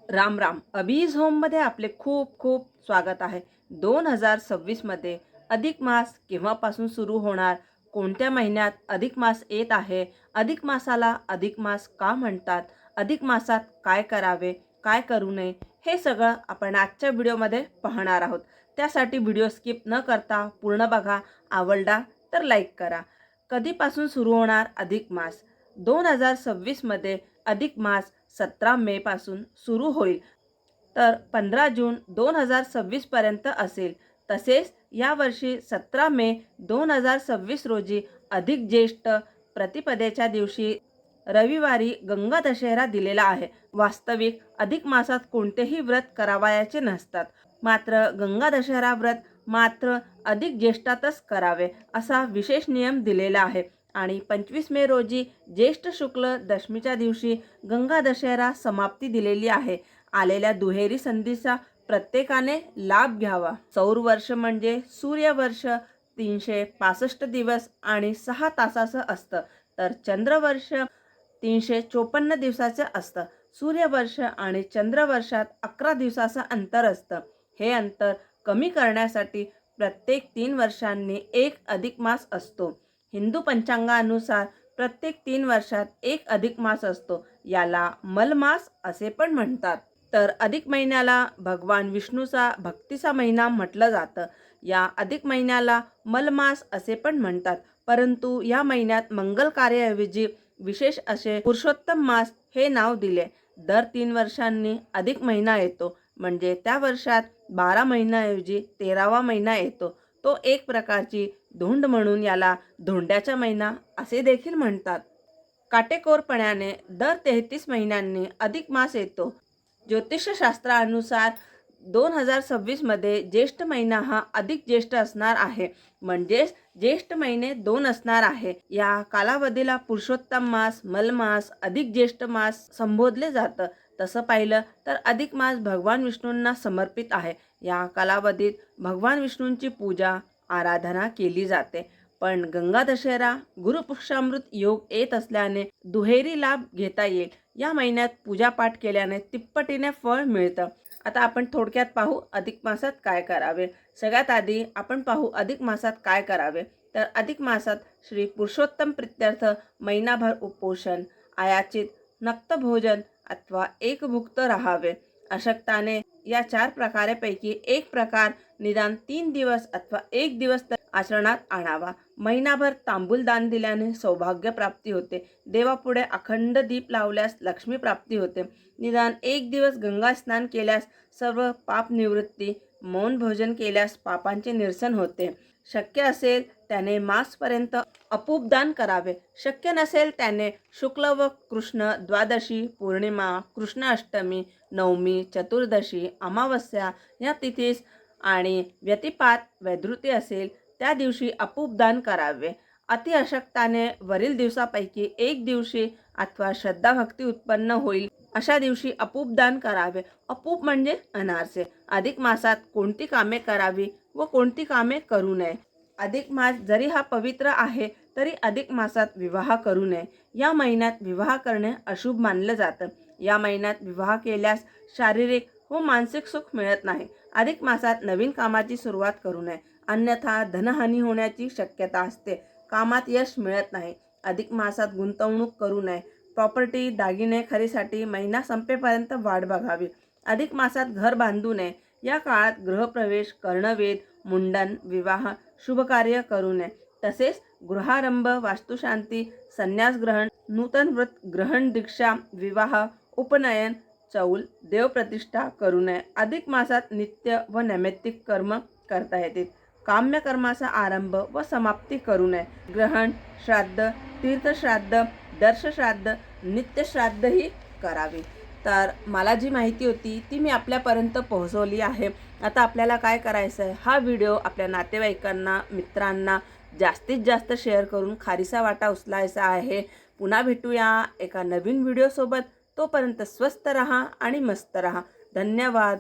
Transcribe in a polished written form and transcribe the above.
राम राम. अबीज होममध्ये आपले खूप खूप स्वागत आहे. 2026मध्ये अधिक मास केव्हापासून सुरू होणार? कोणत्या महिन्यात अधिक मास येत आहे? अधिक मासाला अधिक मास का म्हणतात? अधिक मासात काय करावे, काय करू नये, हे सगळं आपण आजच्या व्हिडिओमध्ये पाहणार आहोत. त्यासाठी व्हिडिओ स्किप न करता पूर्ण बघा. आवडला तर लाईक करा. कधीपासून सुरू होणार अधिक मास? 2026मध्ये अधिक मास 17 मे पासून सुरू होईल, तर 15 जून 2026 पर्यंत असेल. तसेच यावर्षी 17 मे 2026 रोजी अधिक ज्येष्ठ प्रतिपदेच्या दिवशी रविवारी गंगा दशहरा दिलेला आहे. वास्तविक अधिक मासात कोणतेही व्रत करावयाचे नसतात, मात्र गंगा दशहरा व्रत मात्र अधिक ज्येष्ठातच करावे असा विशेष नियम दिलेला आहे. आणि 25 मे रोजी ज्येष्ठ शुक्ल दशमीच्या दिवशी गंगा दशहरा समाप्ती दिलेली आहे. आलेल्या दुहेरी संधीचा प्रत्येकाने लाभ घ्यावा. सौर वर्ष म्हणजे सूर्यवर्ष 365 दिवस आणि 6 तासाचं असतं, तर चंद्रवर्ष 354 दिवसाचं असतं. सूर्यवर्ष आणि चंद्रवर्षात 11 दिवसाचं अंतर असतं. हे अंतर कमी करण्यासाठी प्रत्येक 3 वर्षांनी एक अधिक मास असतो. हिंदू पंचांगानुसार प्रत्येक 3 वर्षात एक अधिक मास असतो. याला मलमास असे पण म्हणतात. तर अधिक महिन्याला भगवान विष्णूचा भक्तीचा महिना म्हटलं जातं. या अधिक महिन्याला मलमास असे पण म्हणतात. परंतु या महिन्यात मंगल कार्याऐवजी विशेष असे पुरुषोत्तम मास हे नाव दिले. दर 3 वर्षांनी अधिक महिना येतो, म्हणजे त्या वर्षात 12 महिन्याऐवजी 13वा महिना येतो. तो एक प्रकारची धुंड म्हणून याला धोंड्याचा महिना असे देखील म्हणतात. काटेकोरपणाने दर 33 महिन्यांनी अधिक मास येतो. ज्योतिषशास्त्रानुसार 2026मध्ये ज्येष्ठ महिना हा अधिक ज्येष्ठ असणार आहे, म्हणजेच ज्येष्ठ महिने 2 असणार आहे. या कालावधीला पुरुषोत्तम मास, मलमास, अधिक ज्येष्ठ मास संबोधले जातं. तसं पाहिलं तर अधिक मास भगवान विष्णूंना समर्पित आहे. या कालावधीत भगवान विष्णूंची पूजा आराधना केली जाते. पण गंगा दशहरा गुरुपुष्यामृत योग येत असल्याने दुहेरी लाभ घेता येईल. या महिन्यात पूजापाठ केल्याने तिप्पटीने फळ मिळतं. आता आपण थोडक्यात पाहू अधिक मासात काय करावे. सगळ्यात आधी आपण पाहू अधिक मासात काय करावे. तर अधिक मासात श्री पुरुषोत्तम प्रित्यर्थ महिनाभर उपोषण, आयाचित नक्त भोजन अथवा एकभुक्त राहावे. अशक्ताने या 4 प्रकारापैकी एक प्रकार निदान 3 दिवस अथवा 1 दिवस आचरणात आणावा. महिनाभर तांबूल दान दिल्याने सौभाग्य प्राप्ती होते. देवापुढे अखंड दीप लावल्यास लक्ष्मी प्राप्ती होते. निदान 1 दिवस गंगा स्नान केल्यास सर्व पाप निवृत्ती. मौन भोजन केल्यास पापांचे निरसन होते. शक्य असेल त्याने मासपर्यंत अपूपदान करावे. शक्य नसेल त्याने शुक्ल व कृष्ण द्वादशी, पौर्णिमा, कृष्ण अष्टमी, नवमी, चतुर्दशी, अमावस्या या तिथीस आणि व्यतिपात वैधृती असेल त्या दिवशी अपूपदान करावे. अति अशक्ताने वरील दिवसापैकी एक दिवशी अथवा श्रद्धाभक्ती उत्पन्न होईल अशा दिवशी अपूपदान करावे. अपूप म्हणजे अनारसे. अधिक मासात कोणती कामे करावी व कोणती कामे करू नये. अधिक मास जरी हा पवित्र आहे तरी अधिक मासात विवाह करू नये. या महिन्यात विवाह करणे अशुभ मानलं जातं. या महिन्यात विवाह केल्यास शारीरिक व मानसिक सुख मिळत नाही. अधिक मासात नवीन कामाची सुरुवात करू नये, अन्यथा धनहानी होण्याची शक्यता असते. कामात यश मिळत नाही. अधिक मासात गुंतवणूक करू नये. प्रॉपर्टी, दागिने खरेदीसाठी महिना संपेपर्यंत वाट बघावी. अधिक मासात घर बांधू नये. या काळात गृहप्रवेश, कर्णवेध, मुंडन, विवाह, शुभकार्य करू नये. तसेच गृहारंभ, वास्तुशांती, संन्यास ग्रहण, नूतन व्रत ग्रहण, दीक्षा, विवाह, उपनयन, चौल, देवप्रतिष्ठा करू नये. अधिक मासात नित्य व नैमित्तिक कर्म करता येतील. काम्य कर्माचा आरंभ व समाप्ती करू नये. ग्रहण, श्राद्ध, तीर्थश्राद्ध, दर्शश्राद्ध, नित्यश्राद्धही करावे. तर मला जी माहिती होती ती मी आपल्यापर्यंत पोहोचवली आहे. आता आपल्याला काय करायचं आहे, हा व्हिडिओ आपल्या नातेवाईकांना, मित्रांना जास्तीत जास्त शेअर करून खारीचा वाटा उचलायचा आहे. पुन्हा भेटूया एका नवीन व्हिडिओसोबत. तोपर्यंत स्वस्त रहा आणि मस्त रहा. धन्यवाद.